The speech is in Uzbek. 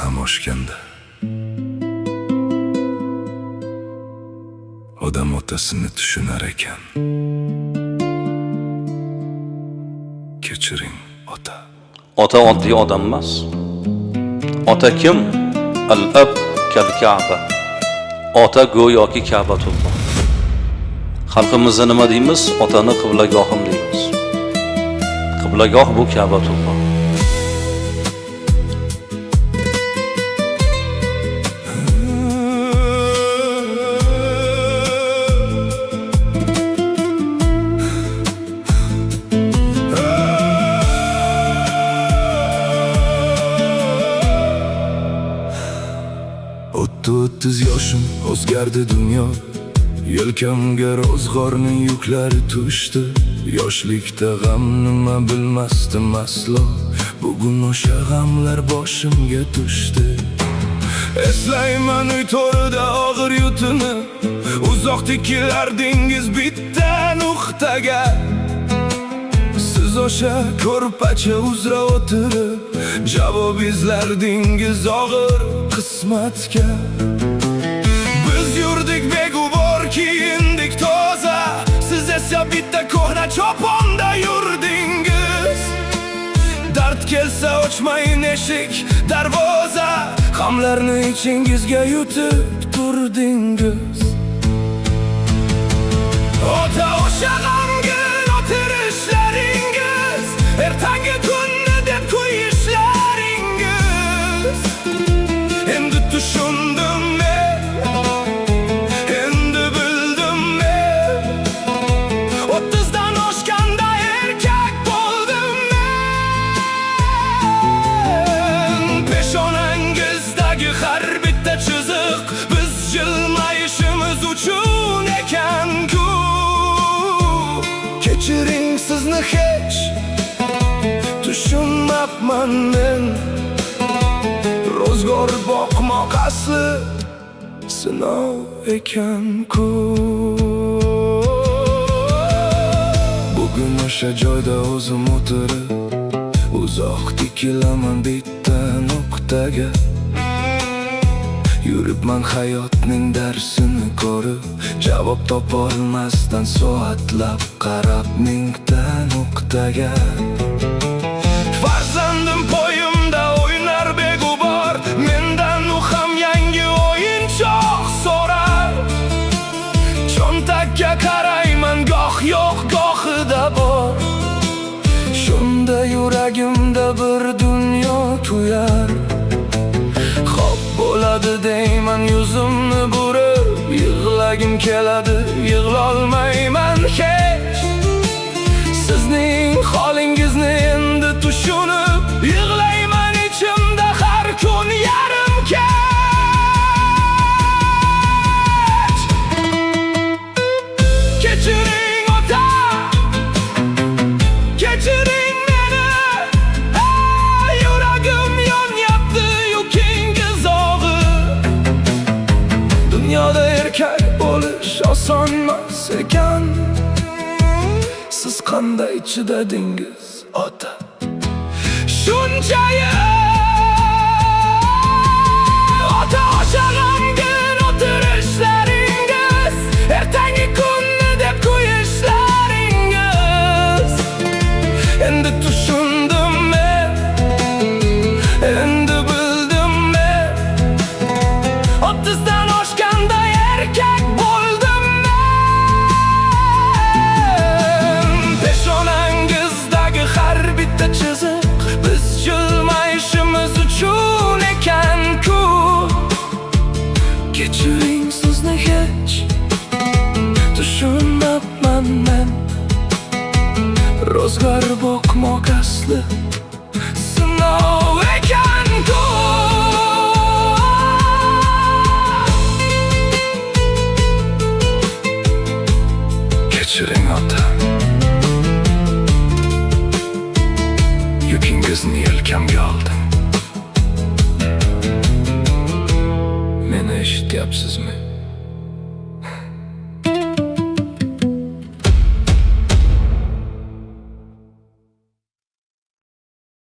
ham oshganda odam otasini tushunar ekan. Kechiring ota. Ota oddiy odam emas. Ota kim? Al-ab kal-Ka'ba. Ota go'yoki Ka'batulloh. Xalqimizda nima deymiz? Otani qiblagohim deymiz. Qiblagoh bu Ka'batulloh. O'ttiz yoshim, o'zgardi dunyo. Yelkamga ro'zg'orning yuklari tushdi. Yoshlikda g'am nima bilmasdim aslo. Bugun o'sha g'amlar boshimga tushdi. Eslayman uy to'rida og'ir yutini. Uzoq tikilardingiz bitta nuqtaga. Siz o'sha ko'rpacha uzra o'tirib javob izlardingiz og'ir qismatga. Biz yurdik beg'ubor, kiyindik toza. Siz esa bitta ko'hna choponda yurdingiz. Dard kelsa ochmayin eshik darvoza. G'amlarni ichingizga yutib turdingiz. Ota o'sha g'amgin o'tirishlaringiz, ertangi kunni deb qo'yishlaringiz. Endi tushundim men, endi bildim men. 30dan oshganda erkak bo'ldim men. Peshonangizdagi har bitta chiziq biz jilmayishimiz uchun ekan-ku. Kechiring, sizni hech tushunmabman men. Ro'zg'or boqmoq asli sinov ekan-ku. Bugun o'sha joyda o'zim o'tirib uzoq tikilaman bitta nuqtaga. Yuribman hayotning darsini ko'rib, javob topolmasdan soatlab qarab mingta nuqtaga. Farzandim poyimda o'ynar beg'ubor, mendan u ham yangi o'yinchoq so'rar. Cho'ntakka qarayman, goh yo'q, gohida bor. Shunda yuragimda bir dunyo kuyar. Xo'p bo'ladi deyman yuzimni burib, yig'lagim keladi, yig'lolmayman hech. Sizning holingizni endi tushunib, yig'layman ichimda har kun yarim kech. Kechiring ota, kechiring meni. Yuragim yonyapti, yukingiz og'ir. Dunyoda erkak bo'lish osonmas ekan. Siz qanday chidadingiz ota? Shunchayam ota o'sha g'amgin o'tirishlaringiz, ertangi kunni deb qo'yishlaringiz. Endi tushundim men, endi bildim men. 30dan oshganda erkak bo'ldim men. Peshonangizdagi har bitta chiziq biz jilmayishimiz uchun ekan-ku. Kechiring, sizni hech tushunmabman men. Ro'zg'or boqmoq asli sinov ekan-ku. Kechiring ota, yukingizni yelkamga oldim. Meni eshityapsizmi?